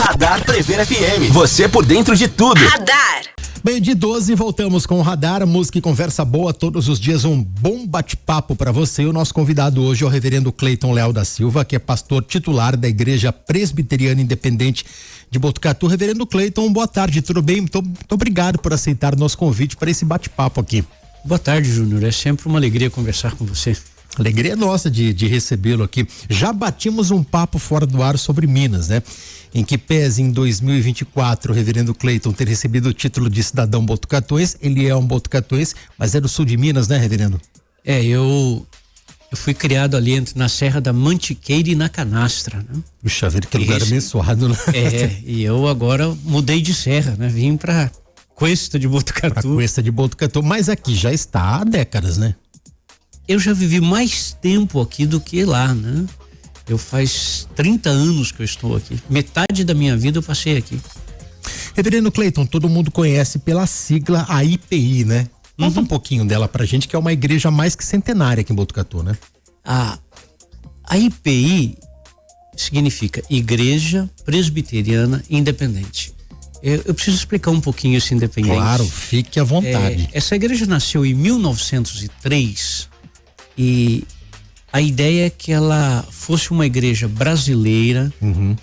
Radar Prever FM. Você por dentro de tudo. Radar. Bem, de 12 voltamos com o Radar, música e conversa boa todos os dias, um bom bate-papo para você. O nosso convidado hoje é o reverendo Cleiton Leal da Silva, que é pastor titular da Igreja Presbiteriana Independente de Botucatu. Reverendo Cleiton, boa tarde, tudo bem? Muito obrigado por aceitar o nosso convite para esse bate-papo aqui. Boa tarde, Júnior, é sempre uma alegria conversar com você. Alegria nossa de recebê-lo aqui. Já batimos um papo fora do ar sobre Minas, né? Em que pese em 2024 o reverendo Cleiton ter recebido o título de cidadão botucatuense. Ele é um botucatuense, mas é do sul de Minas, né, reverendo? Eu fui criado ali na Serra da Mantiqueira e na Canastra, né? Puxa vida, que lugar abençoado, né? E eu agora mudei de serra, né? Vim pra Cuesta de Botucatu. Pra Cuesta de Botucatu, mas aqui já está há décadas, né? Eu já vivi mais tempo aqui do que lá, né? Eu faz 30 anos que eu estou aqui. Metade da minha vida eu passei aqui. Reverendo Cleiton, todo mundo conhece pela sigla a IPI, né? Conta um pouquinho dela pra gente, que é uma igreja mais que centenária aqui em Botucatu, né? A IPI significa Igreja Presbiteriana Independente. Eu preciso explicar um pouquinho esse independente. Claro, fique à vontade. Essa igreja nasceu em 1903 e a ideia é que ela fosse uma igreja brasileira,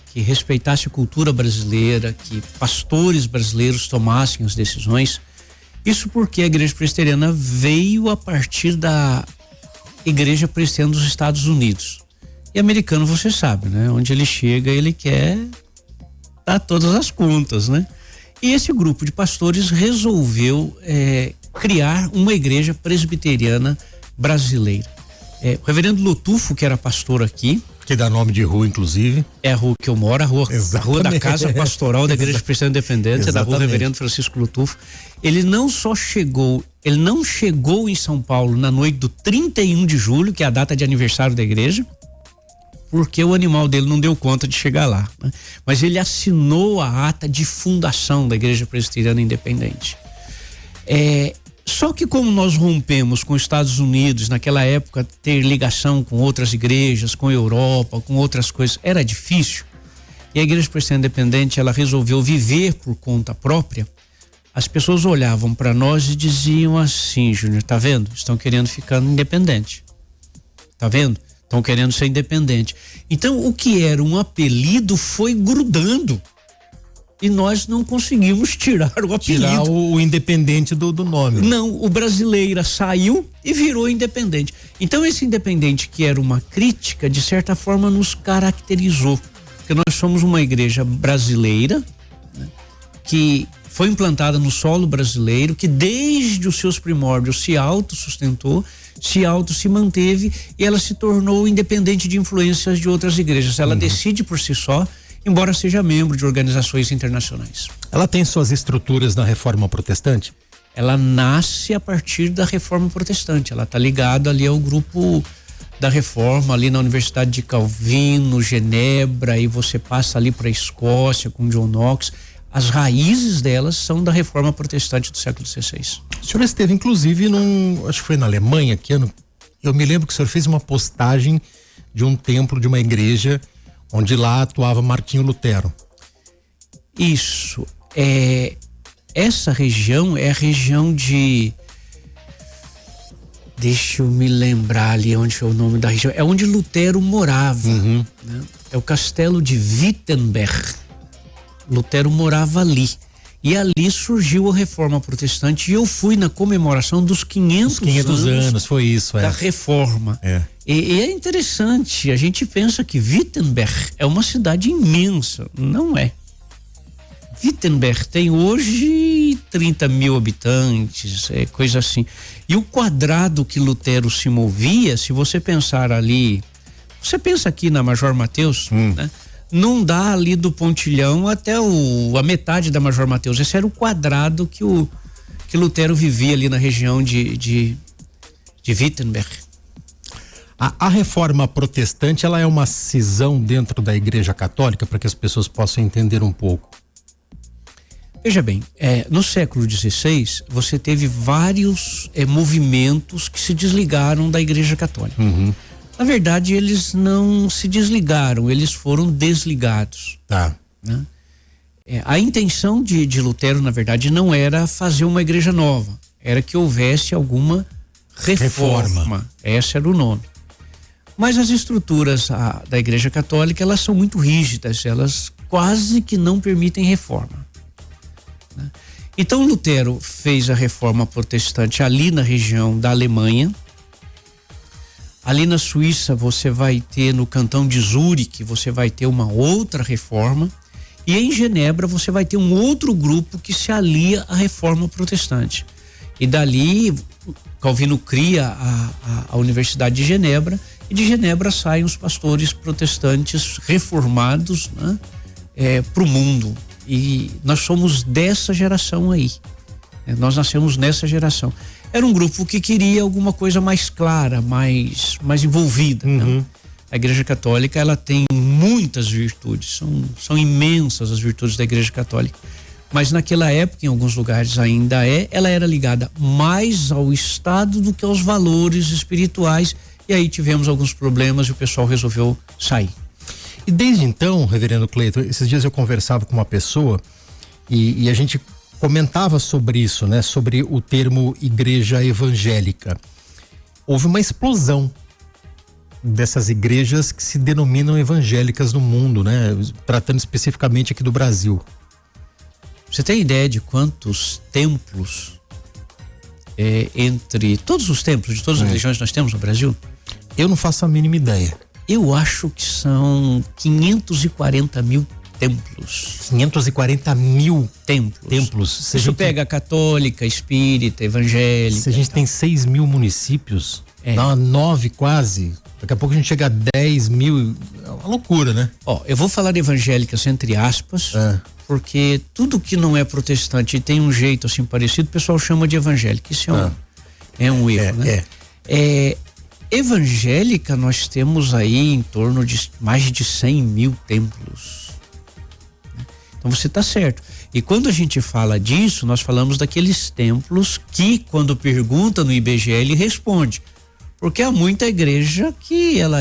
que respeitasse a cultura brasileira, que pastores brasileiros tomassem as decisões. Isso porque a igreja presbiteriana veio a partir da igreja presbiteriana dos Estados Unidos. E americano, você sabe, né? Onde ele chega, ele quer dar todas as contas, né? E esse grupo de pastores resolveu criar uma igreja presbiteriana brasileira. O reverendo Lotufo, que era pastor aqui, que dá nome de rua, inclusive. É a rua que eu moro, a rua da Casa Pastoral da Igreja Presbiteriana Independente, é da rua Reverendo Francisco Lotufo. Ele não chegou em São Paulo na noite do 31 de julho, que é a data de aniversário da igreja, porque o animal dele não deu conta de chegar lá, né? Mas ele assinou a ata de fundação da Igreja Presbiteriana Independente. Só que como nós rompemos com os Estados Unidos, naquela época ter ligação com outras igrejas, com a Europa, com outras coisas, era difícil. E a Igreja Presbiteriana Independente, ela resolveu viver por conta própria. As pessoas olhavam para nós e diziam assim: Júnior, tá vendo? Estão querendo ficar independente. Tá vendo? Estão querendo ser independente. Então, o que era um apelido foi grudando. E nós não conseguimos tirar o apelido. Tirar o independente do nome. Não, o brasileira saiu e virou independente. Então esse independente, que era uma crítica, de certa forma nos caracterizou. Porque nós somos uma igreja brasileira, né, que foi implantada no solo brasileiro, que desde os seus primórdios se autossustentou, se manteve, e ela se tornou independente de influências de outras igrejas. Ela decide por si só, embora seja membro de organizações internacionais. Ela tem suas estruturas na Reforma Protestante? Ela nasce a partir da Reforma Protestante. Ela está ligada ali ao grupo da Reforma, ali na Universidade de Calvino, Genebra, e você passa ali para a Escócia com John Knox. As raízes delas são da Reforma Protestante do século XVI. O senhor esteve inclusive acho que foi na Alemanha, eu me lembro que o senhor fez uma postagem de um templo, de uma igreja, onde lá atuava Martinho Lutero. Isso. Essa região é a região de... Deixa eu me lembrar ali onde é o nome da região. É onde Lutero morava. Né? É o castelo de Wittenberg. Lutero morava ali. E ali surgiu a Reforma Protestante, e eu fui na comemoração dos 500 anos, foi isso, da Reforma. E é interessante, a gente pensa que Wittenberg é uma cidade imensa, não é. Wittenberg tem hoje 30 mil habitantes, coisa assim. E o quadrado que Lutero se movia, se você pensar ali, você pensa aqui na Major Mateus, né? Não dá ali do pontilhão até a metade da Major Mateus. Esse era o quadrado que Lutero vivia ali na região de Wittenberg. A Reforma Protestante, ela é uma cisão dentro da Igreja Católica, para que as pessoas possam entender um pouco. Veja bem, no século XVI, você teve vários movimentos que se desligaram da Igreja Católica. Na verdade, eles não se desligaram, eles foram desligados. Tá. Né? A intenção de Lutero, na verdade, não era fazer uma igreja nova, era que houvesse alguma reforma. Esse era o nome. Mas as estruturas da Igreja Católica, elas são muito rígidas, elas quase que não permitem reforma, né? Então Lutero fez a reforma protestante ali na região da Alemanha. Ali na Suíça você vai ter, no cantão de Zurique, você vai ter uma outra reforma. E em Genebra você vai ter um outro grupo que se alia à reforma protestante. E dali Calvino cria a Universidade de Genebra, e de Genebra saem os pastores protestantes reformados, né, para o mundo. E nós somos dessa geração aí. Nós nascemos nessa geração. Era um grupo que queria alguma coisa mais clara, mais envolvida. Né? A Igreja Católica, ela tem muitas virtudes, são imensas as virtudes da Igreja Católica. Mas naquela época, em alguns lugares ainda ela era ligada mais ao Estado do que aos valores espirituais. E aí tivemos alguns problemas e o pessoal resolveu sair. E desde então, reverendo Cleiton, esses dias eu conversava com uma pessoa e a gente comentava sobre isso, né? Sobre o termo igreja evangélica. Houve uma explosão dessas igrejas que se denominam evangélicas no mundo, né? Tratando especificamente aqui do Brasil. Você tem ideia de quantos templos entre todos os templos de todas as religiões nós temos no Brasil? Eu não faço a mínima ideia. Eu acho que são 540 mil templos. 540 mil templos. Se você pega católica, espírita, evangélica. Se a gente tem 6 mil municípios, dá 9 quase. Daqui a pouco a gente chega a 10 mil. É uma loucura, né? Eu vou falar de evangélicas entre aspas, porque tudo que não é protestante e tem um jeito assim parecido, o pessoal chama de evangélica. Isso é um erro, né? Evangélica, nós temos aí em torno de mais de 100 mil templos. Então você está certo. E quando a gente fala disso, nós falamos daqueles templos que, quando pergunta no IBGE, ele responde. Porque há muita igreja que ela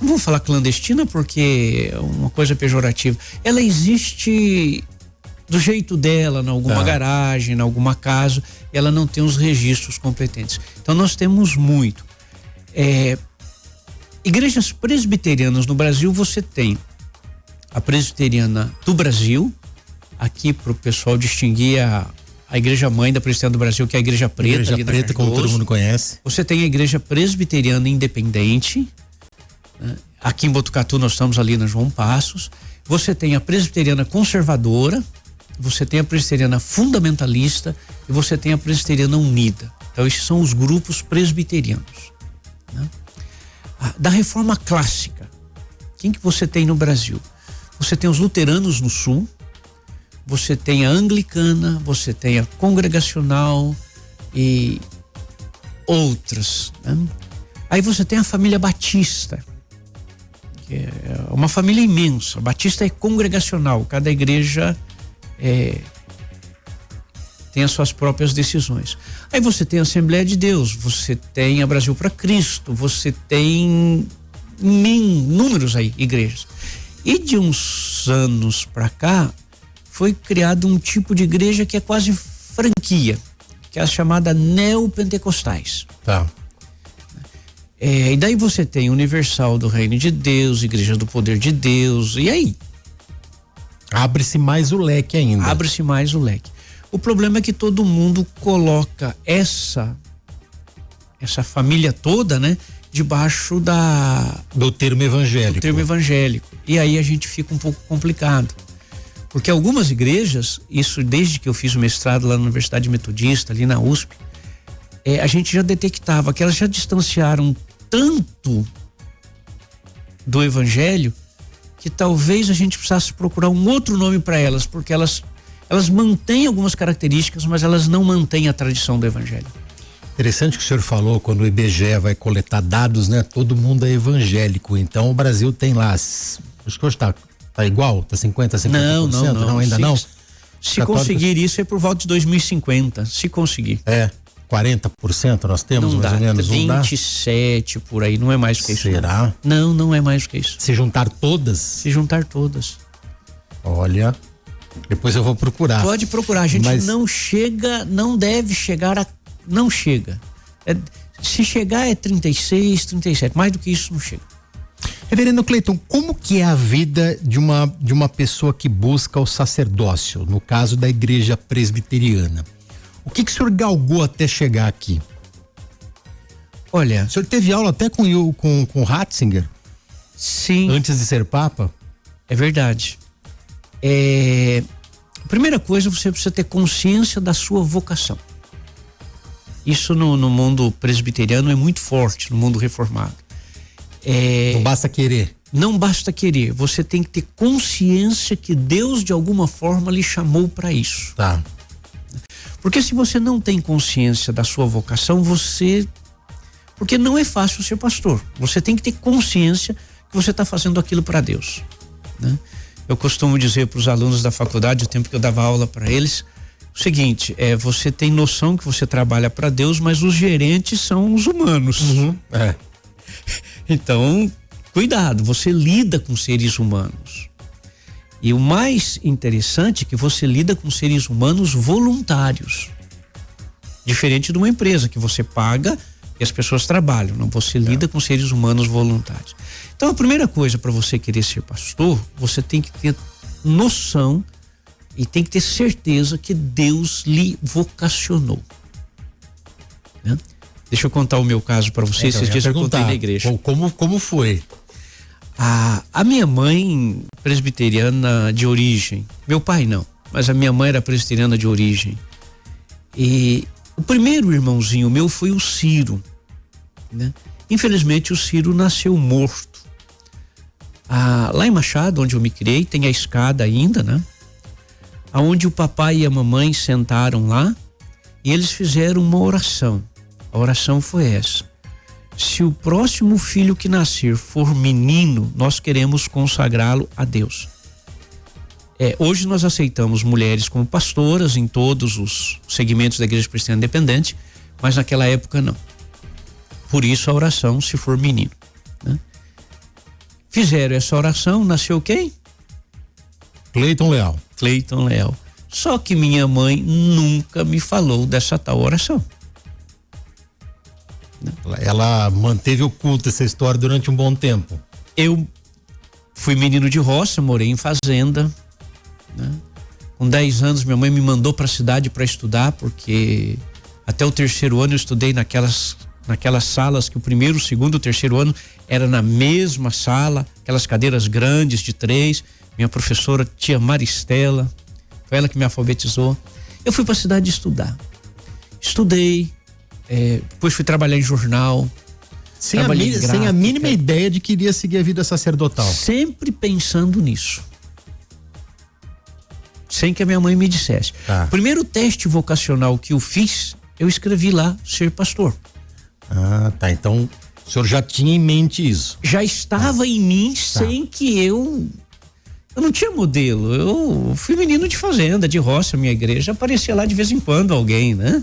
não vou falar clandestina porque é uma coisa pejorativa. Ela existe do jeito dela, em alguma garagem, em alguma casa, ela não tem os registros competentes. Então nós temos muito. Igrejas presbiterianas no Brasil, você tem a presbiteriana do Brasil, aqui para o pessoal distinguir a igreja mãe da presbiteriana do Brasil, que é a igreja preta. Igreja ali preta, como todo mundo conhece. Você tem a igreja presbiteriana independente, né? Aqui em Botucatu nós estamos ali na João Passos. Você tem a presbiteriana conservadora, você tem a presbiteriana fundamentalista e você tem a presbiteriana unida. Então esses são os grupos presbiterianos, né? Da reforma clássica, quem que você tem no Brasil? Você tem os luteranos no sul, você tem a anglicana, você tem a congregacional e outras, né? Aí você tem a família batista, que é uma família imensa. A batista é congregacional, cada igreja tem as suas próprias decisões. Aí você tem a Assembleia de Deus, você tem a Brasil para Cristo, você tem inúmeros aí igrejas. E de uns anos para cá foi criado um tipo de igreja que é quase franquia, que é a chamada neopentecostais. E daí você tem Universal do Reino de Deus, Igreja do Poder de Deus, e aí? Abre-se mais o leque ainda. Abre-se mais o leque. O problema é que todo mundo coloca essa família toda, né, debaixo do termo evangélico. Do termo evangélico. E aí a gente fica um pouco complicado. Porque algumas igrejas, isso desde que eu fiz o mestrado lá na Universidade Metodista, ali na USP, a gente já detectava que elas já distanciaram tanto do evangelho que talvez a gente precisasse procurar um outro nome para elas, porque elas mantêm algumas características, mas elas não mantêm a tradição do evangelho. Interessante que o senhor falou, quando o IBGE vai coletar dados, né? Todo mundo é evangélico, então o Brasil tem lá, acho que hoje tá igual? Tá 50%? Não, ainda não? Se conseguir isso é por volta de 2050, se conseguir. 40% nós temos, não mais dá, ou menos? 27 por aí, não é mais do que isso. Será? Não é mais do que isso. Se juntar todas? Se juntar todas. Olha, depois eu vou procurar. Pode procurar, a gente não deve chegar não chega. Se chegar é 36, 37, mais do que isso não chega. Reverendo Cleiton, como que é a vida de uma pessoa que busca o sacerdócio, no caso da igreja presbiteriana? O que o senhor galgou até chegar aqui? Olha, O senhor teve aula até com Ratzinger? sim. Antes de ser papa? É verdade. A primeira coisa, você precisa ter consciência da sua vocação. Isso no mundo presbiteriano é muito forte, no mundo reformado. Não basta querer. Não basta querer, você tem que ter consciência que Deus de alguma forma lhe chamou para isso. Tá. Porque se você não tem consciência da sua vocação, porque não é fácil ser pastor. Você tem que ter consciência que você está fazendo aquilo para Deus, né? Eu costumo dizer para os alunos da faculdade, o tempo que eu dava aula para eles, o seguinte: você tem noção que você trabalha para Deus, mas os gerentes são os humanos. Uhum. Então, cuidado, você lida com seres humanos. E o mais interessante é que você lida com seres humanos voluntários. Diferente de uma empresa que você paga e as pessoas trabalham, não, você lida com seres humanos voluntários. Então, a primeira coisa para você querer ser pastor, você tem que ter noção e tem que ter certeza que Deus lhe vocacionou, né? Deixa eu contar o meu caso para você. Esses dias eu contei na igreja. Como foi? A minha mãe, presbiteriana de origem, meu pai não, mas a minha mãe era presbiteriana de origem. E o primeiro irmãozinho meu foi o Ciro, né? Infelizmente o Ciro nasceu morto. Lá em Machado, onde eu me criei, tem a escada ainda, né? Aonde o papai e a mamãe sentaram lá e eles fizeram uma oração. A oração foi essa: se o próximo filho que nascer for menino, nós queremos consagrá-lo a Deus. Hoje nós aceitamos mulheres como pastoras em todos os segmentos da Igreja Presbiteriana Independente, mas naquela época não. Por isso a oração, se for menino, né? Fizeram essa oração, nasceu quem? Cleiton Leal. Cleiton Leal. Só que minha mãe nunca me falou dessa tal oração. Ela manteve oculta essa história durante um bom tempo. Eu fui menino de roça, morei em fazenda, né? Com 10 anos minha mãe me mandou para a cidade para estudar, porque até o 3º ano eu estudei naquelas salas que o 1º, 2º, 3º ano era na mesma sala, aquelas cadeiras grandes de 3. Minha professora, tia Maristela, foi ela que me alfabetizou. Eu fui para a cidade estudar. Estudei, depois fui trabalhar em jornal. Sem a mínima ideia de que iria seguir a vida sacerdotal. Sempre pensando nisso. Sem que a minha mãe me dissesse. Tá. O primeiro teste vocacional que eu fiz, eu escrevi lá, ser pastor. Tá. Então, o senhor já tinha em mente isso? Já estava em mim, sem que eu não tinha modelo. Eu fui menino de fazenda, de roça, minha igreja aparecia lá de vez em quando alguém, né?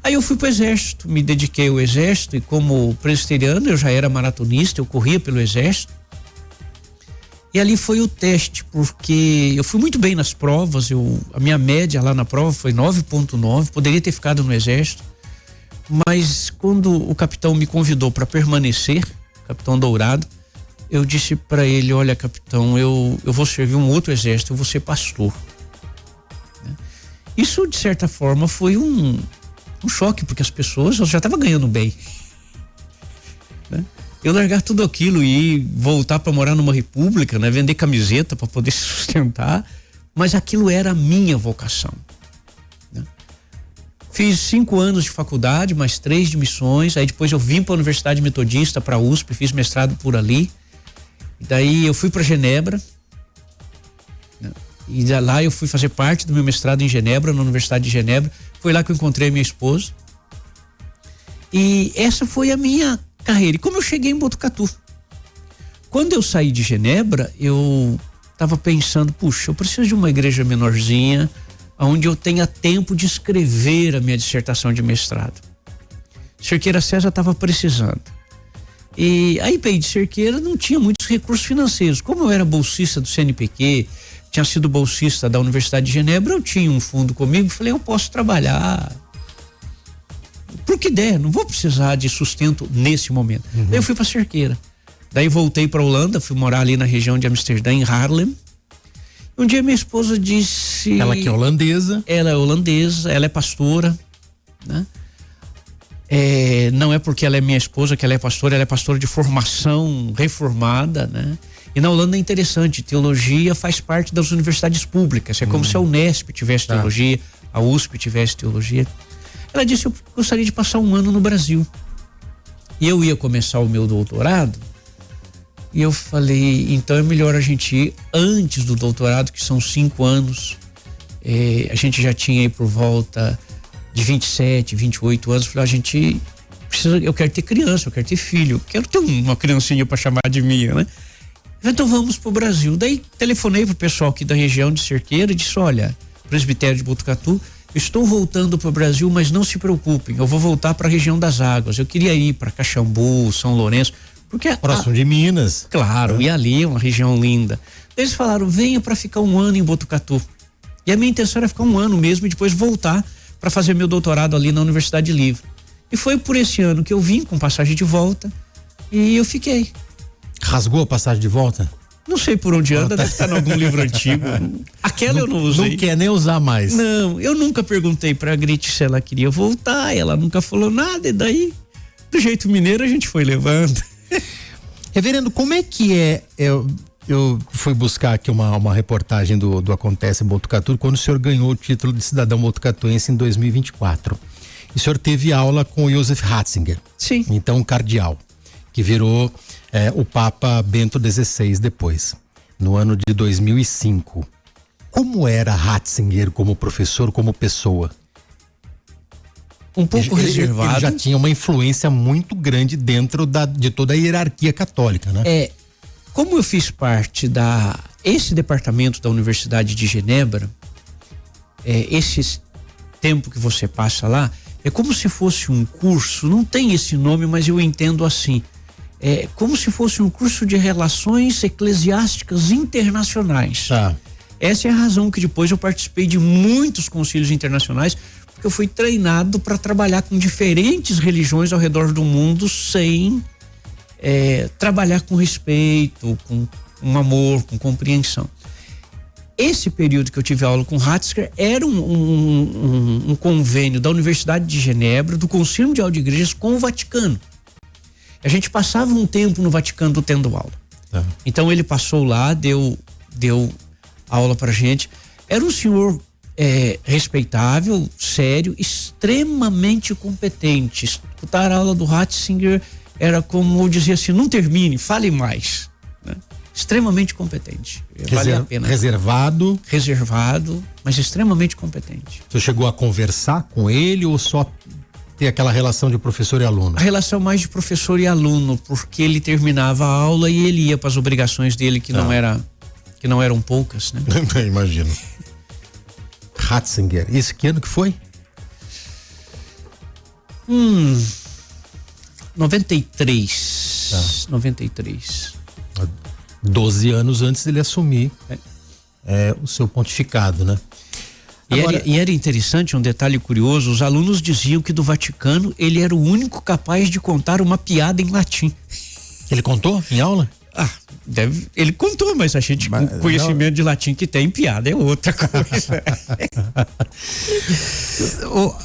Aí eu fui pro exército, me dediquei ao exército, e como presbiteriano eu já era maratonista, eu corria pelo exército. E ali foi o teste, porque eu fui muito bem nas provas, a minha média lá na prova foi 9.9, poderia ter ficado no exército, mas quando o capitão me convidou para permanecer, capitão Dourado, eu disse para ele: olha, capitão, eu vou servir um outro exército, eu vou ser pastor. Isso, de certa forma, foi um choque, porque as pessoas, eu já estava ganhando bem, né? Eu largar tudo aquilo e voltar para morar numa república, né? Vender camiseta para poder se sustentar, mas aquilo era a minha vocação, né? Fiz 5 anos de faculdade, mais 3 de missões, aí depois eu vim para a Universidade Metodista, para a USP, fiz mestrado por ali, e daí eu fui para Genebra, né? E lá eu fui fazer parte do meu mestrado em Genebra, na Universidade de Genebra. Foi lá que eu encontrei a minha esposa. E essa foi a minha carreira. E como eu cheguei em Botucatu? Quando eu saí de Genebra, eu estava pensando: puxa, eu preciso de uma igreja menorzinha, onde eu tenha tempo de escrever a minha dissertação de mestrado. Cerqueira César estava precisando. E a IPI de Cerqueira não tinha muitos recursos financeiros. Como eu era bolsista do CNPq, tinha sido bolsista da Universidade de Genebra, eu tinha um fundo comigo, falei, eu posso trabalhar pro que der, não vou precisar de sustento nesse momento. Daí eu fui para Cerqueira. Daí voltei para Holanda, fui morar ali na região de Amsterdã, em Haarlem. Um dia minha esposa disse... Ela que é holandesa. Ela é holandesa, ela é pastora, né? Não é porque ela é minha esposa que ela é pastora de formação reformada, né? E na Holanda é interessante, teologia faz parte das universidades públicas, é como se a Unesp tivesse teologia, a USP tivesse teologia. Ela disse, eu gostaria de passar um ano no Brasil. E eu ia começar o meu doutorado, e eu falei, então é melhor a gente ir antes do doutorado, que são 5 anos. A gente já tinha aí por volta de 27, 28 anos. Falei, a gente precisa, eu quero ter criança, eu quero ter filho, eu quero ter uma criancinha para chamar de minha, né? Então vamos pro Brasil. Daí telefonei pro pessoal aqui da região de Cerqueira e disse, olha, presbitério de Botucatu, estou voltando pro Brasil, mas não se preocupem, eu vou voltar para a região das águas. Eu queria ir para Caxambu, São Lourenço, porque próximo de Minas. Claro, e ali é uma região linda. Eles falaram, venha para ficar um ano em Botucatu. E a minha intenção era ficar um ano mesmo e depois voltar para fazer meu doutorado ali na Universidade Livre. E foi por esse ano que eu vim com passagem de volta e eu fiquei. Rasgou a passagem de volta? Não sei por onde anda, deve estar em algum livro antigo. Aquela eu não usei. Não quer nem usar mais. Não, eu nunca perguntei pra Grit se ela queria voltar, ela nunca falou nada, e daí, do jeito mineiro, a gente foi levando. Reverendo, como é que eu fui buscar aqui uma reportagem do Acontece em Botucatu, quando o senhor ganhou o título de cidadão botucatuense em 2024. E o senhor teve aula com Joseph Ratzinger. Sim. Então, cardeal, que virou o Papa Bento XVI depois, no ano de 2005. Como era Ratzinger como professor, como pessoa? Um pouco reservado. Ele já tinha uma influência muito grande dentro de toda a hierarquia católica, né? Como eu fiz parte esse departamento da Universidade de Genebra, esse tempo que você passa lá, é como se fosse um curso, não tem esse nome, mas eu entendo assim, é como se fosse um curso de relações eclesiásticas internacionais. Tá. Essa é a razão que depois eu participei de muitos concílios internacionais, porque eu fui treinado para trabalhar com diferentes religiões ao redor do mundo sem trabalhar com respeito, com amor, com compreensão. Esse período que eu tive aula com Ratzinger era um convênio da Universidade de Genebra, do Concílio Mundial de Igrejas com o Vaticano. A gente passava um tempo no Vaticano tendo aula. Tá. Então ele passou lá, deu aula pra gente. Era um senhor respeitável, sério, extremamente competente. Escutar a aula do Ratzinger era como eu dizia assim, não termine, fale mais, né? Extremamente competente. Vale a pena. Reservado, mas extremamente competente. Você chegou a conversar com ele ou só ter aquela relação de professor e aluno? A relação mais de professor e aluno, porque ele terminava a aula e ele ia para as obrigações dele que não eram poucas, né? Imagino. Ratzinger, esse que ano que foi? 93. Tá. 93. 12 anos antes dele assumir o seu pontificado, né? E era interessante, um detalhe curioso, os alunos diziam que do Vaticano ele era o único capaz de contar uma piada em latim. Ele contou em aula? Ele contou, mas a gente com conhecimento de latim que tem piada é outra coisa.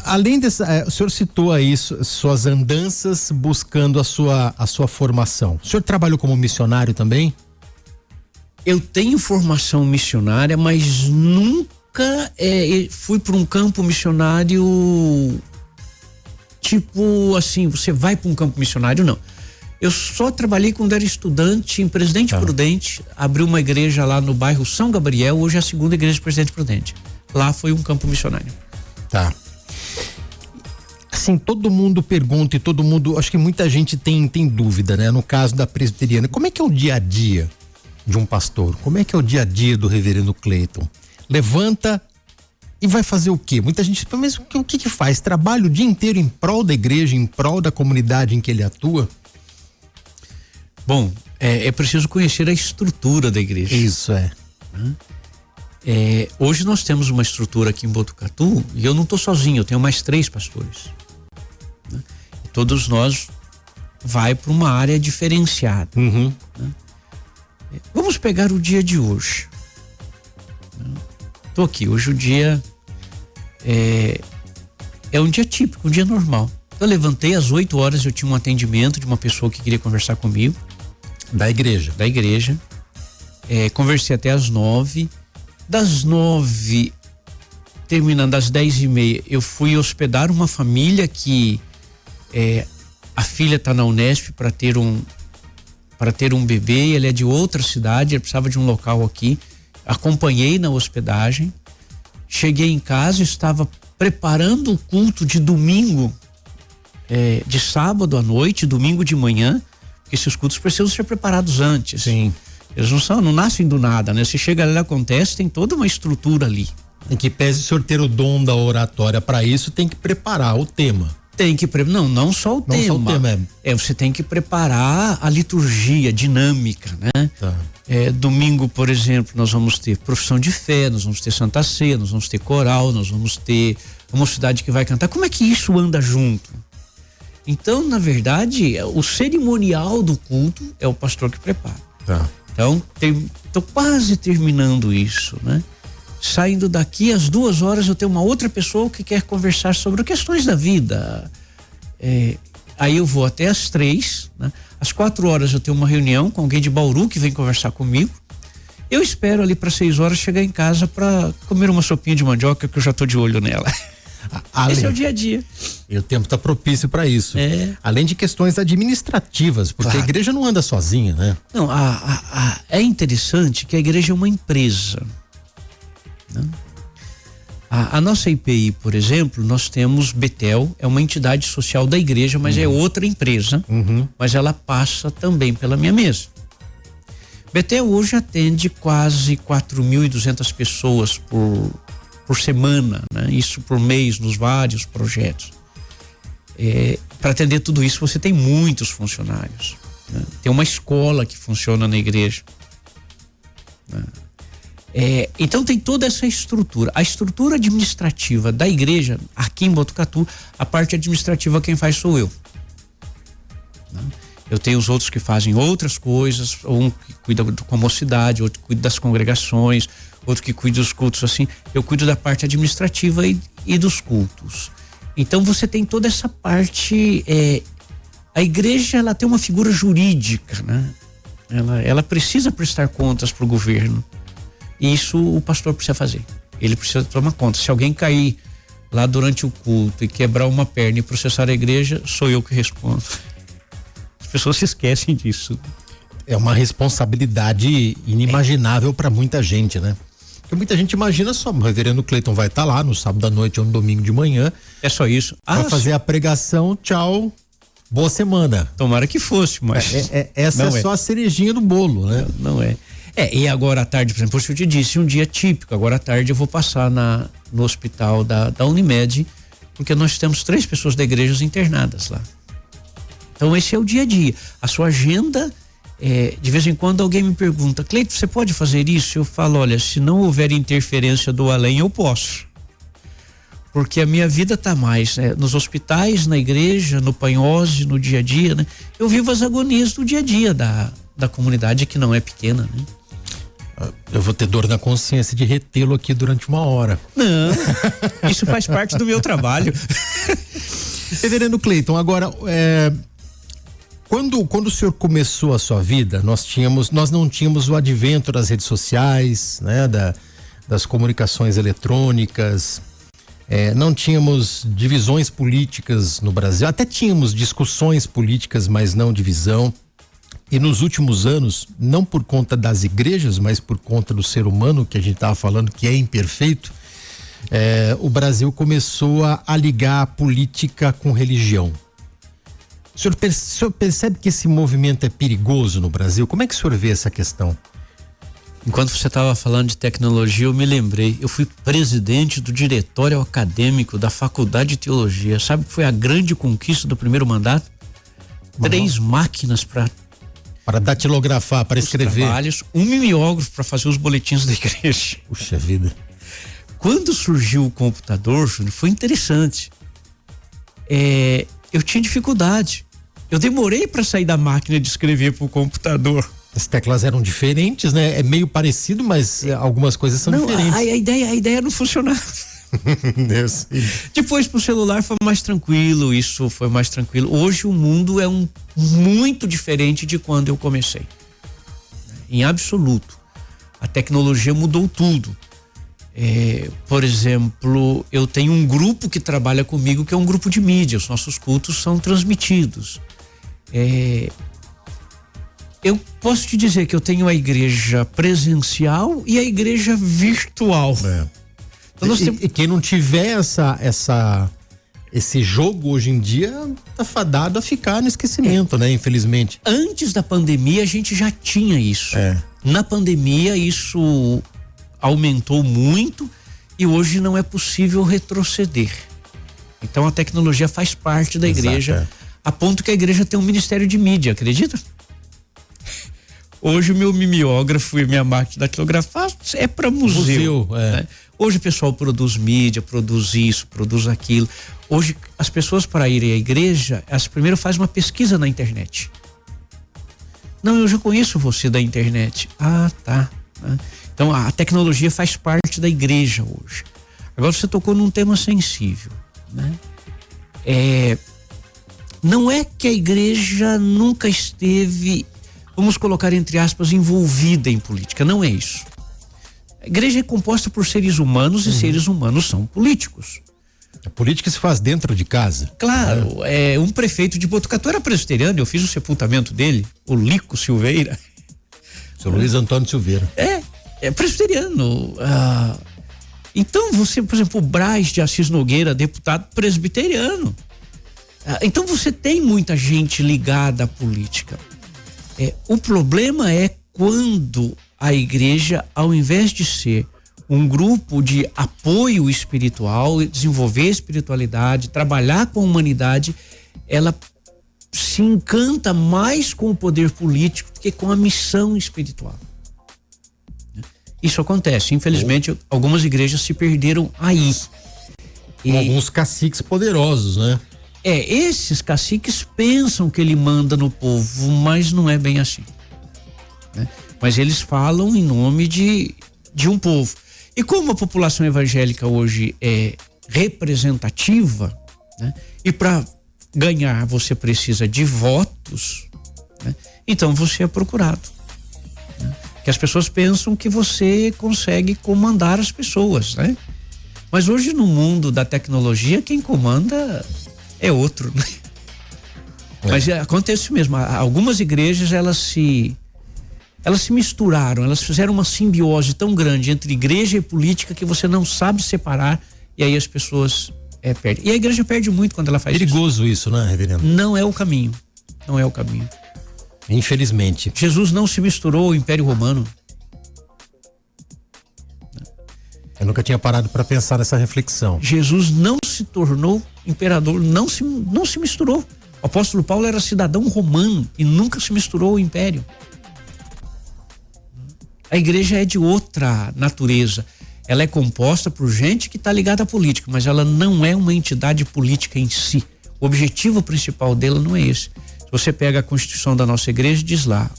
Além dessa, o senhor citou aí suas andanças buscando a sua formação. O senhor trabalhou como missionário também? Eu tenho formação missionária, mas nunca fui para um campo missionário tipo assim, você vai para um campo missionário, não. Eu só trabalhei quando era estudante em Presidente Prudente, abri uma igreja lá no bairro São Gabriel, hoje é a segunda igreja de Presidente Prudente. Lá foi um campo missionário. Tá. Assim, todo mundo pergunta e todo mundo, acho que muita gente tem dúvida, né? No caso da presbiteriana, como é que é o dia a dia de um pastor? Como é que é o dia a dia do reverendo Cleiton? Levanta e vai fazer o quê? Muita gente fala, mas o que faz? Trabalha o dia inteiro em prol da igreja, em prol da comunidade em que ele atua? Bom, é preciso conhecer a estrutura da igreja. Isso é. Hoje nós temos uma estrutura aqui em Botucatu e eu não estou sozinho, eu tenho mais 3 pastores. Né? E todos nós vai para uma área diferenciada. Uhum. Né? Vamos pegar o dia de hoje. Estou aqui, hoje o dia é um dia típico, um dia normal. Eu levantei às 8 horas, eu tinha um atendimento de uma pessoa que queria conversar comigo. Da igreja. Conversei até às 9. Das 9, terminando às 10:30, eu fui hospedar uma família que a filha está na Unesp para ter um bebê. Ele é de outra cidade, ele precisava de um local aqui. Acompanhei na hospedagem. Cheguei em casa, estava preparando o culto de domingo, de sábado à noite, domingo de manhã, porque esses cultos precisam ser preparados antes. Sim. Eles não nascem do nada, né? Você chega ali, acontece, tem toda uma estrutura ali. Em que pese o senhor ter o dom da oratória para isso, tem que preparar o tema. Tem que não só o tema. Só o tema. Você tem que preparar a liturgia dinâmica, né? Tá. Domingo, por exemplo, nós vamos ter profissão de fé, nós vamos ter Santa Ceia, nós vamos ter coral, nós vamos ter uma mocidade que vai cantar. Como é que isso anda junto? Então, na verdade, o cerimonial do culto é o pastor que prepara. Tá. Então, tô quase terminando isso, né? Saindo daqui às 2 horas eu tenho uma outra pessoa que quer conversar sobre questões da vida. Aí eu vou até às 3, né? Às 4 horas eu tenho uma reunião com alguém de Bauru que vem conversar comigo. Eu espero ali para 6 horas chegar em casa para comer uma sopinha de mandioca, que eu já tô de olho nela. Esse é o dia a dia. E o tempo está propício para isso. Além de questões administrativas, porque a igreja não anda sozinha, né? Não, é interessante que a igreja é uma empresa. Né? A nossa IPI, por exemplo, nós temos Betel, é uma entidade social da igreja, mas é outra empresa, mas ela passa também pela minha mesa. Betel hoje atende quase 4.200 pessoas por semana, né? Isso por mês nos vários projetos. Para atender tudo isso você tem muitos funcionários, né? Tem uma escola que funciona na igreja, né? Então tem toda essa estrutura. A estrutura administrativa da igreja aqui em Botucatu, a parte administrativa quem faz sou eu, né? Eu tenho os outros que fazem outras coisas, um que cuida com a mocidade, outro que cuida das congregações, outro que cuida dos cultos, assim. Eu cuido da parte administrativa e dos cultos. Então você tem toda essa parte. A igreja, ela tem uma figura jurídica, né? Ela precisa prestar contas para o governo. E isso o pastor precisa fazer. Ele precisa tomar conta. Se alguém cair lá durante o culto e quebrar uma perna e processar a igreja, sou eu que respondo. As pessoas se esquecem disso. É uma responsabilidade inimaginável para muita gente, né? Porque muita gente imagina só, o reverendo Cleiton vai estar lá no sábado à noite ou no domingo de manhã. É só isso. Vai fazer a pregação, tchau, boa semana. Tomara que fosse, mas essa é só a cerejinha do bolo, né? Não é. E agora à tarde, por exemplo, eu te disse, um dia típico, agora à tarde eu vou passar no hospital da Unimed, porque nós temos 3 pessoas da igreja internadas lá. Então esse é o dia a dia. A sua agenda, de vez em quando alguém me pergunta, Cleiton, você pode fazer isso? Eu falo, olha, se não houver interferência do além, eu posso. Porque a minha vida tá mais nos hospitais, na igreja, no Panhose, no dia a dia, né? Eu vivo as agonias do dia a dia da comunidade, que não é pequena, né? Eu vou ter dor na consciência de retê-lo aqui durante 1 hora. Não, isso faz parte do meu trabalho. Reverendo Cleiton, agora, quando o senhor começou a sua vida, nós não tínhamos o advento das redes sociais, né? Das comunicações eletrônicas, não tínhamos divisões políticas no Brasil, até tínhamos discussões políticas, mas não divisão. E nos últimos anos, não por conta das igrejas, mas por conta do ser humano, que a gente estava falando que é imperfeito, o Brasil começou a ligar a política com religião. O senhor percebe que esse movimento é perigoso no Brasil? Como é que o senhor vê essa questão? Enquanto você estava falando de tecnologia, eu me lembrei, eu fui presidente do diretório acadêmico da Faculdade de Teologia. Sabe que foi a grande conquista do primeiro mandato? 3 máquinas para Para datilografar, para escrever. Trabalhos, um mimeógrafo para fazer os boletins da igreja. Puxa vida. Quando surgiu o computador, Júnior, foi interessante. Eu tinha dificuldade. Eu demorei para sair da máquina de escrever para o computador. As teclas eram diferentes, né? É meio parecido, mas algumas coisas são diferentes. A ideia não funcionava. Depois pro celular foi mais tranquilo, isso foi mais tranquilo. Hoje o mundo é muito diferente de quando eu comecei. Em absoluto. A tecnologia mudou tudo. Por exemplo, eu tenho um grupo que trabalha comigo que é um grupo de mídia. Os nossos cultos são transmitidos. Eu posso te dizer que eu tenho a igreja presencial e a igreja virtual. Então e quem não tiver esse jogo hoje em dia tá fadado a ficar no esquecimento, né? Infelizmente. Antes da pandemia a gente já tinha isso. Na pandemia isso aumentou muito e hoje não é possível retroceder. Então a tecnologia faz parte da igreja, a ponto que a igreja tem um ministério de mídia, acredita? Hoje o meu mimeógrafo e minha máquina de datilografar é para museu. Né? Hoje o pessoal produz mídia, produz isso, produz aquilo. Hoje as pessoas, para irem à igreja, elas primeiro fazem uma pesquisa na internet. Não, eu já conheço você da internet. Ah, tá. Então a tecnologia faz parte da igreja hoje. Agora você tocou num tema sensível, né? Não é que a igreja nunca esteve, vamos colocar entre aspas, envolvida em política, não é isso. A igreja é composta por seres humanos e seres humanos são políticos. A política se faz dentro de casa. Claro, um prefeito de Botucatu era presbiteriano, eu fiz o sepultamento dele, o Lico Silveira. Seu Luiz Antônio Silveira. É presbiteriano. Então você, por exemplo, o Braz de Assis Nogueira, deputado presbiteriano. Então você tem muita gente ligada à política. O problema é quando a igreja, ao invés de ser um grupo de apoio espiritual, desenvolver a espiritualidade, trabalhar com a humanidade, ela se encanta mais com o poder político do que com a missão espiritual. Isso acontece, infelizmente, algumas igrejas se perderam aí. Com alguns caciques poderosos, né? Esses caciques pensam que ele manda no povo, mas não é bem assim, né? Mas eles falam em nome de um povo. E como a população evangélica hoje é representativa, né? E para ganhar você precisa de votos, né? Então você é procurado, né? Que as pessoas pensam que você consegue comandar as pessoas, né? Mas hoje no mundo da tecnologia quem comanda é outro, né? Mas acontece mesmo, algumas igrejas elas se misturaram, elas fizeram uma simbiose tão grande entre igreja e política que você não sabe separar e aí as pessoas perdem. E a igreja perde muito quando ela faz perigoso isso, né, reverendo? Não é o caminho, não é o caminho. Infelizmente. Jesus não se misturou ao Império Romano. Eu nunca tinha parado para pensar nessa reflexão. Jesus não se tornou imperador, não se misturou. O apóstolo Paulo era cidadão romano e nunca se misturou ao império. A igreja é de outra natureza. Ela é composta por gente que está ligada à política, mas ela não é uma entidade política em si. O objetivo principal dela não é esse. Se você pega a Constituição da nossa igreja, diz lá,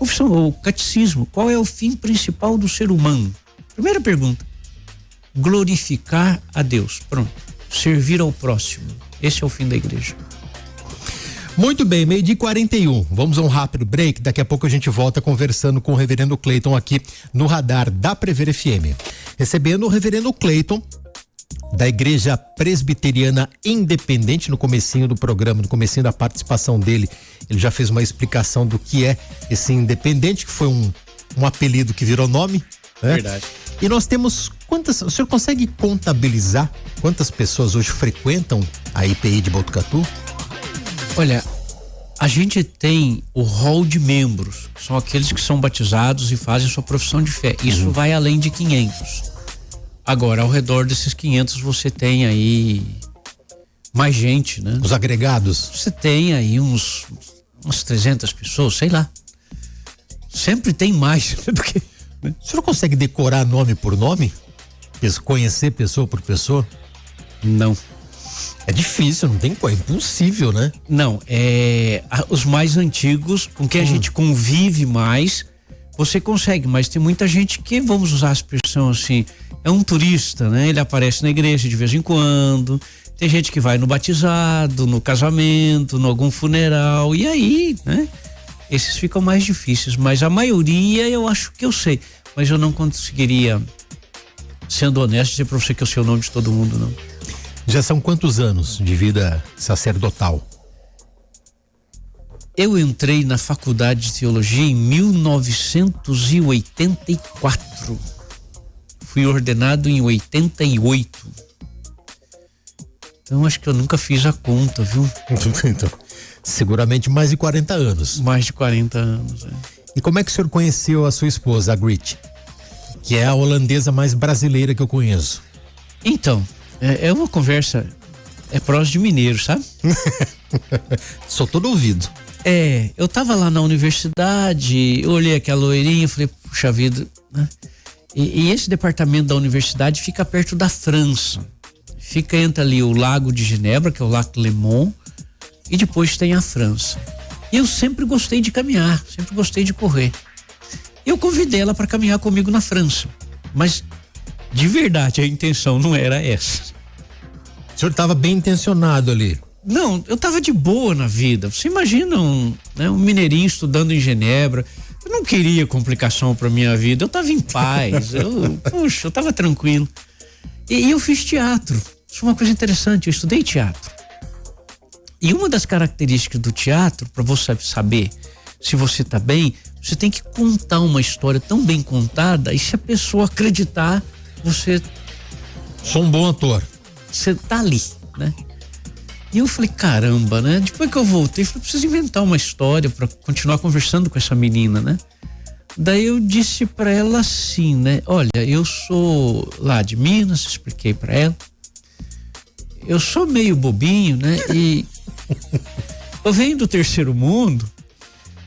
o catecismo, qual é o fim principal do ser humano? Primeira pergunta. Glorificar a Deus. Pronto. Servir ao próximo. Esse é o fim da igreja. Muito bem, 12:41. Vamos a um rápido break. Daqui a pouco a gente volta conversando com o reverendo Cleiton aqui no radar da Prever FM. Recebendo o reverendo Cleiton da Igreja Presbiteriana Independente. No comecinho do programa, no comecinho da participação dele, ele já fez uma explicação do que é esse independente, que foi um apelido que virou nome, né? Verdade. E nós temos o senhor consegue contabilizar quantas pessoas hoje frequentam a IPI de Botucatu? Olha, a gente tem o rol de membros, são aqueles que são batizados e fazem sua profissão de fé. Isso vai além de 500. Agora, ao redor desses 500 você tem aí mais gente, né? Os agregados? Você tem aí umas 300 pessoas, sei lá. Sempre tem mais. Porque, né? O senhor consegue decorar nome por nome? Conhecer pessoa por pessoa? Não. É difícil, não tem como, é impossível, né? Não, os mais antigos, com quem a gente convive mais, você consegue, mas tem muita gente que, vamos usar a expressão assim, é um turista, né? Ele aparece na igreja de vez em quando, tem gente que vai no batizado, no casamento, em algum funeral, e aí, né? Esses ficam mais difíceis, mas a maioria eu acho que eu sei, mas eu não conseguiria, sendo honesto, dizer pra você que eu sei o nome de todo mundo, não. Já são quantos anos de vida sacerdotal? Eu entrei na faculdade de teologia em 1984. Fui ordenado em 88. Então acho que eu nunca fiz a conta, viu? Então, seguramente mais de 40 anos. Mais de 40 anos, é. E como é que o senhor conheceu a sua esposa, a Grit? Que é a holandesa mais brasileira que eu conheço. Então, é uma conversa, prosa de mineiro, sabe? Sou todo ouvido. Eu tava lá na universidade, eu olhei aquela loirinha e falei, puxa vida, né? E esse departamento da universidade fica perto da França. Fica entre ali o Lago de Genebra, que é o Lac Léman, e depois tem a França. E eu sempre gostei de caminhar, sempre gostei de correr. Eu convidei ela para caminhar comigo na França, mas de verdade a intenção não era essa. O senhor estava bem intencionado ali? Não, eu estava de boa na vida. Você imagina um mineirinho estudando em Genebra. Eu não queria complicação para minha vida. Eu estava em paz. eu estava tranquilo. E eu fiz teatro. Isso é uma coisa interessante. Eu estudei teatro. E uma das características do teatro, para você saber se você está bem, você tem que contar uma história tão bem contada, e se a pessoa acreditar, você... Sou um bom ator. Você tá ali, né? E eu falei, caramba, né? Depois que eu voltei, falei, preciso inventar uma história para continuar conversando com essa menina, né? Daí eu disse para ela assim, né? Olha, eu sou lá de Minas, expliquei para ela. Eu sou meio bobinho, né? E eu venho do terceiro mundo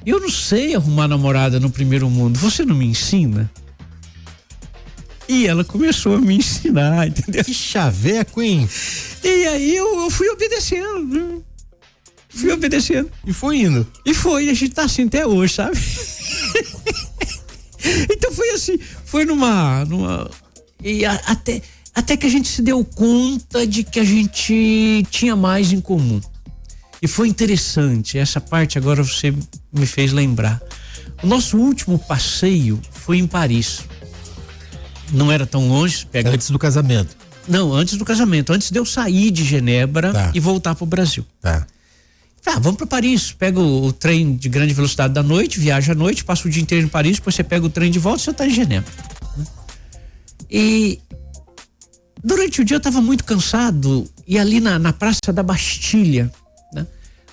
e eu não sei arrumar namorada no primeiro mundo. Você não me ensina? E ela começou a me ensinar, entendeu? Que chaveco, hein? E aí eu fui obedecendo, né? Fui obedecendo. E foi indo. E foi, a gente tá assim até hoje, sabe? Então foi assim, foi numa e até que a gente se deu conta de que a gente tinha mais em comum. E foi interessante, essa parte agora você me fez lembrar. O nosso último passeio foi em Paris. Não era tão longe. Antes do casamento. Não, antes do casamento. Antes de eu sair de Genebra e voltar pro Brasil. Tá. Vamos para Paris. Pega o trem de grande velocidade da noite, viaja à noite, passa o dia inteiro em Paris, depois você pega o trem de volta e você tá em Genebra. E durante o dia eu estava muito cansado, e ali na Praça da Bastilha, né?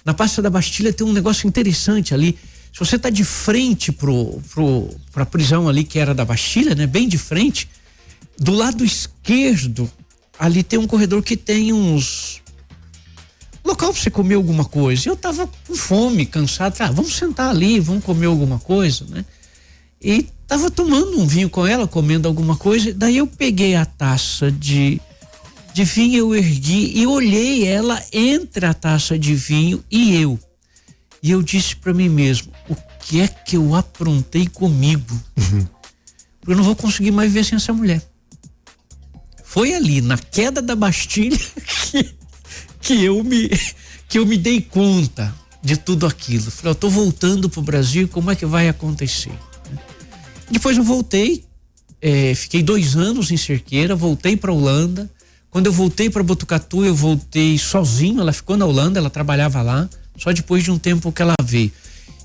Na Praça da Bastilha tem um negócio interessante ali. Se você tá de frente pra prisão ali que era da Bastilha, né? Bem de frente, do lado esquerdo, ali tem um corredor que tem uns local pra você comer alguma coisa. Eu tava com fome, cansado, vamos sentar ali, vamos comer alguma coisa, né? E tava tomando um vinho com ela, comendo alguma coisa, daí eu peguei a taça de vinho, eu ergui e olhei ela entre a taça de vinho e eu. E eu disse para mim mesmo, o que é que eu aprontei comigo? Porque eu não vou conseguir mais ver sem essa mulher. Foi ali, na queda da Bastilha, que eu me dei conta de tudo aquilo. Falei, eu tô voltando pro Brasil, como é que vai acontecer? Depois eu voltei, fiquei 2 anos em Cerqueira, voltei pra Holanda. Quando eu voltei para Botucatu, eu voltei sozinho, ela ficou na Holanda, ela trabalhava lá. Só depois de um tempo que ela veio.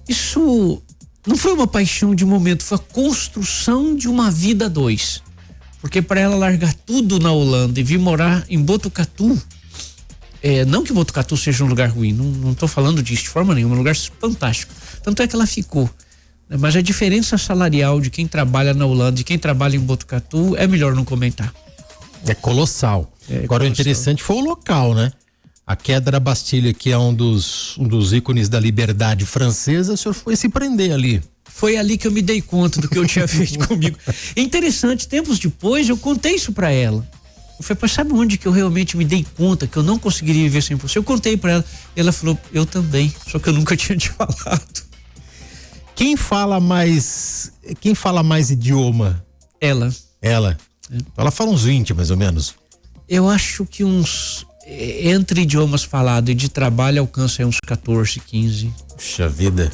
Isso não foi uma paixão de momento, foi a construção de uma vida a 2. Porque para ela largar tudo na Holanda e vir morar em Botucatu, não que Botucatu seja um lugar ruim, não tô falando disso de forma nenhuma, é um lugar fantástico. Tanto é que ela ficou. Mas a diferença salarial de quem trabalha na Holanda e quem trabalha em Botucatu é melhor não comentar. É colossal. Agora o interessante foi o local, né? A queda da Bastilha, que é um dos ícones da liberdade francesa, o senhor foi se prender ali. Foi ali que eu me dei conta do que eu tinha feito comigo. Interessante, tempos depois eu contei isso pra ela. Eu falei, sabe onde que eu realmente me dei conta que eu não conseguiria viver sem você? Eu contei pra ela e ela falou, eu também, só que eu nunca tinha te falado. Quem fala mais idioma? Ela. Ela fala uns 20 mais ou menos. Eu acho que entre idiomas falados e de trabalho alcança aí uns 14, 15. Puxa vida.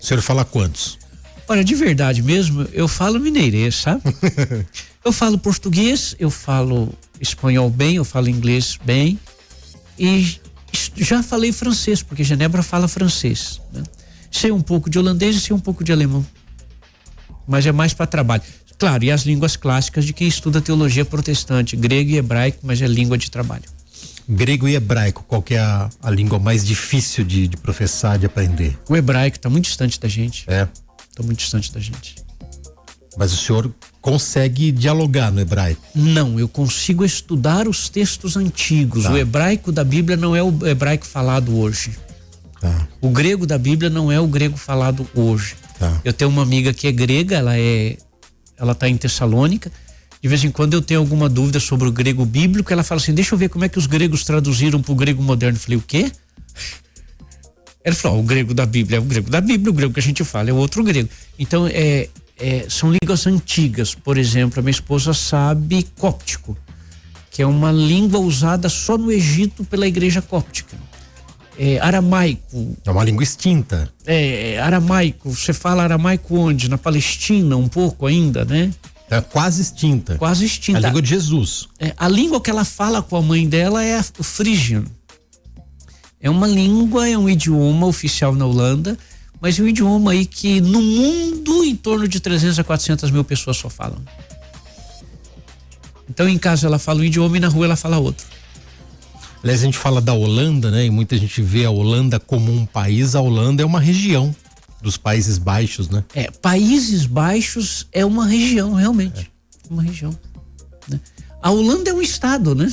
O senhor fala quantos? Olha, de verdade mesmo, eu falo mineirês, sabe? Eu falo português, eu falo espanhol bem, eu falo inglês bem e já falei francês, porque Genebra fala francês, né? Sei um pouco de holandês e sei um pouco de alemão, mas é mais para trabalho. Claro, e as línguas clássicas de quem estuda teologia protestante, grego e hebraico, mas é língua de trabalho. Grego e hebraico, qual que é a língua mais difícil de professar, de aprender? O hebraico está muito distante da gente. Está muito distante da gente. Mas o senhor consegue dialogar no hebraico? Não, eu consigo estudar os textos antigos. Tá. O hebraico da Bíblia não é o hebraico falado hoje. Tá. O grego da Bíblia não é o grego falado hoje. Tá. Eu tenho uma amiga que é grega, ela tá em Tessalônica. De vez em quando eu tenho alguma dúvida sobre o grego bíblico, ela fala assim, deixa eu ver como é que os gregos traduziram pro grego moderno. Eu falei, o quê? Ela falou, o grego da Bíblia é o grego da Bíblia, o grego que a gente fala é outro grego. Então, são línguas antigas. Por exemplo, a minha esposa sabe cóptico, que é uma língua usada só no Egito pela igreja cóptica. Aramaico. É uma língua extinta. Aramaico, você fala aramaico onde? Na Palestina, um pouco ainda, né? É quase extinta. Quase extinta. A língua de Jesus. A língua que ela fala com a mãe dela é o frígio. É uma língua, é um idioma oficial na Holanda, mas é um idioma aí que no mundo em torno de 300 a 400 mil pessoas só falam. Então em casa ela fala um idioma e na rua ela fala outro. Aliás, a gente fala da Holanda, né? E muita gente vê a Holanda como um país. A Holanda é uma região dos Países Baixos, né? Países Baixos é uma região, realmente. Uma região, né? A Holanda é um estado, né?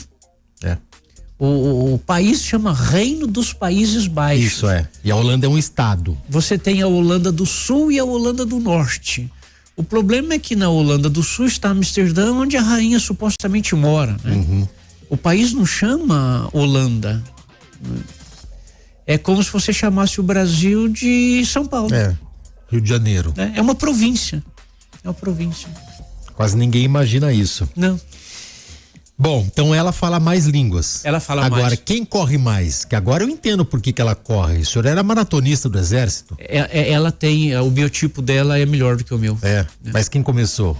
O país chama Reino dos Países Baixos. Isso E a Holanda é um estado. Você tem a Holanda do Sul e a Holanda do Norte. O problema é que na Holanda do Sul está Amsterdã, onde a rainha supostamente mora, né? Uhum. O país não chama Holanda. É como se você chamasse o Brasil de São Paulo. Rio de Janeiro. É uma província. É uma província. Quase ninguém imagina isso. Não. Bom, então ela fala mais línguas. Ela fala mais. Agora, quem corre mais? Que agora eu entendo por que ela corre. O senhor era maratonista do exército? Ela tem, o biotipo dela é melhor do que o meu. Mas quem começou?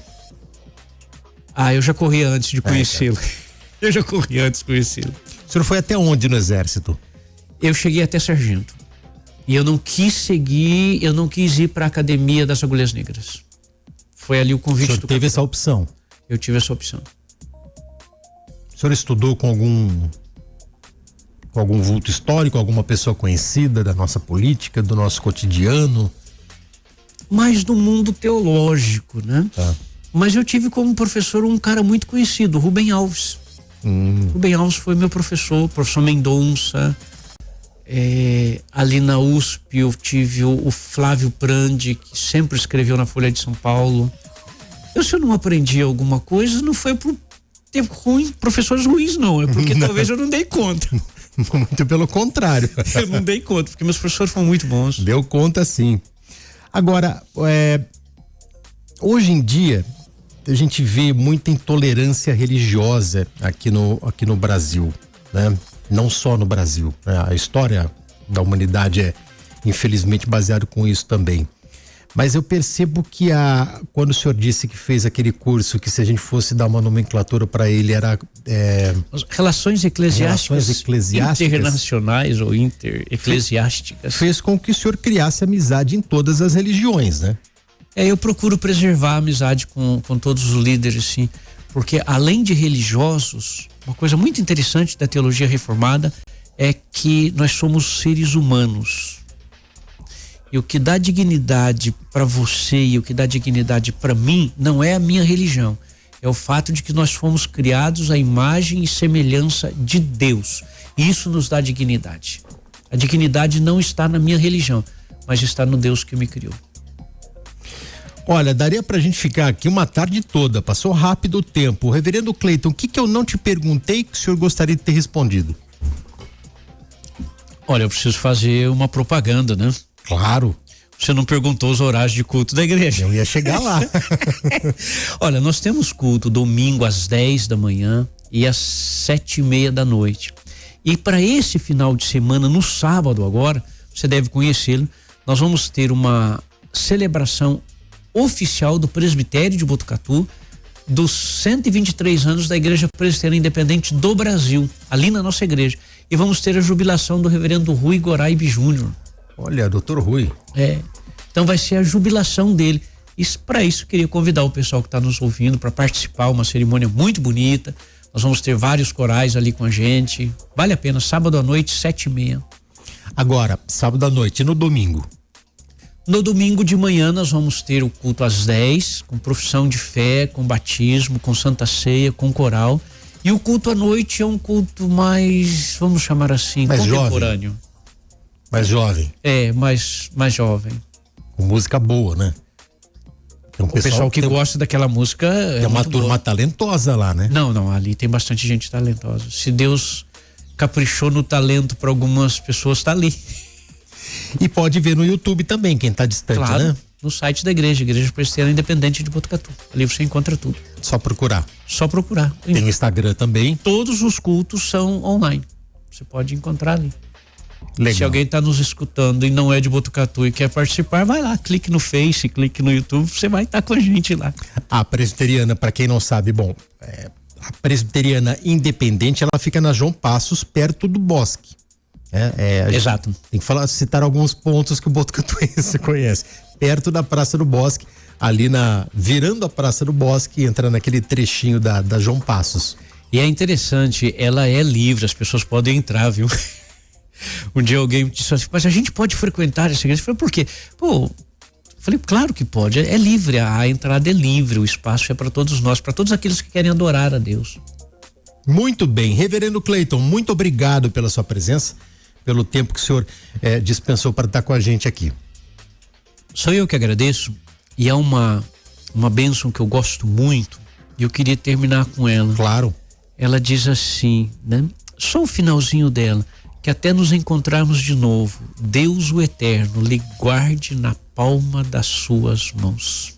Eu já corri antes de conhecê-lo. Eu já corri antes de conhecê-lo. O senhor foi até onde no exército? Eu cheguei até sargento. E eu não quis ir para a Academia das Agulhas Negras. Foi ali o convite do capitão. Teve essa opção? Eu tive essa opção. O senhor estudou com algum vulto histórico, alguma pessoa conhecida da nossa política, do nosso cotidiano? Mais do mundo teológico, né? Mas eu tive como professor um cara muito conhecido, Rubem Alves. Rubem Alves foi meu professor Mendonça. Ali na USP eu tive o Flávio Prandi, que sempre escreveu na Folha de São Paulo. Se eu não aprendi alguma coisa, não foi por ter professores ruins, não. É porque talvez eu não dei conta. Muito pelo contrário. Eu não dei conta, porque meus professores foram muito bons. Deu conta, sim. Agora, hoje em dia, a gente vê muita intolerância religiosa aqui no Brasil, né? Não só no Brasil, né? A história da humanidade é infelizmente baseada com isso também. Mas eu percebo que quando o senhor disse que fez aquele curso, que se a gente fosse dar uma nomenclatura para ele era relações eclesiásticas internacionais ou intereclesiásticas. Fez com que o senhor criasse amizade em todas as religiões, né? Eu procuro preservar a amizade com todos os líderes, sim, porque além de religiosos, uma coisa muito interessante da teologia reformada é que nós somos seres humanos. E o que dá dignidade para você e o que dá dignidade para mim não é a minha religião. É o fato de que nós fomos criados à imagem e semelhança de Deus. E isso nos dá dignidade. A dignidade não está na minha religião, mas está no Deus que me criou. Olha, daria pra gente ficar aqui uma tarde toda, passou rápido o tempo. Reverendo Cleiton, o que eu não te perguntei que o senhor gostaria de ter respondido? Olha, eu preciso fazer uma propaganda, né? Claro. Você não perguntou os horários de culto da igreja. Eu ia chegar lá. Olha, nós temos culto domingo às 10 da manhã e às 7:30 da noite. E para esse final de semana, no sábado agora, você deve conhecê-lo, nós vamos ter uma celebração oficial do presbitério de Botucatu dos 123 anos da Igreja Presbiteriana Independente do Brasil, ali na nossa igreja. E vamos ter a jubilação do reverendo Rui Goraibe Júnior. Olha, doutor Rui. Então vai ser a jubilação dele. Para isso, queria convidar o pessoal que está nos ouvindo para participar, uma cerimônia muito bonita. Nós vamos ter vários corais ali com a gente. Vale a pena, sábado à noite, 7:30. Agora, sábado à noite e no domingo? No domingo de manhã nós vamos ter o culto às 10, com profissão de fé, com batismo, com santa ceia, com coral. E o culto à noite é um culto mais, vamos chamar assim, mais contemporâneo. Jovem. Mais jovem. Mais jovem. Com música boa, né? O pessoal que gosta daquela música é uma turma boa. Talentosa lá, né? Não, ali tem bastante gente talentosa. Se Deus caprichou no talento para algumas pessoas, tá ali. E pode ver no YouTube também, quem tá distante, claro, né? No site da Igreja Presbiteriana Independente de Botucatu. Ali você encontra tudo. Só procurar. Tem o Instagram também. Todos os cultos são online. Você pode encontrar ali. Legal. Se alguém está nos escutando e não é de Botucatu e quer participar, vai lá, clique no Face, clique no YouTube, você vai estar com a gente lá. A presbiteriana, para quem não sabe, a presbiteriana independente, ela fica na João Passos, perto do Bosque. Exato. Tem que citar alguns pontos que o botucatuense conhece. Perto da Praça do Bosque, ali virando a Praça do Bosque, entra naquele trechinho da João Passos. E é interessante, ela é livre, as pessoas podem entrar, viu? Um dia alguém me disse assim, mas a gente pode frequentar essa igreja? Eu falei, por quê? Falei, claro que pode, é livre, a entrada é livre, o espaço é para todos nós, para todos aqueles que querem adorar a Deus. Muito bem, reverendo Cleiton, muito obrigado pela sua presença, pelo tempo que o senhor dispensou para estar com a gente aqui. Sou eu que agradeço, e é uma bênção que eu gosto muito, e eu queria terminar com ela. Claro. Ela diz assim, né? Só o finalzinho dela, que até nos encontrarmos de novo, Deus o Eterno lhe guarde na palma das suas mãos.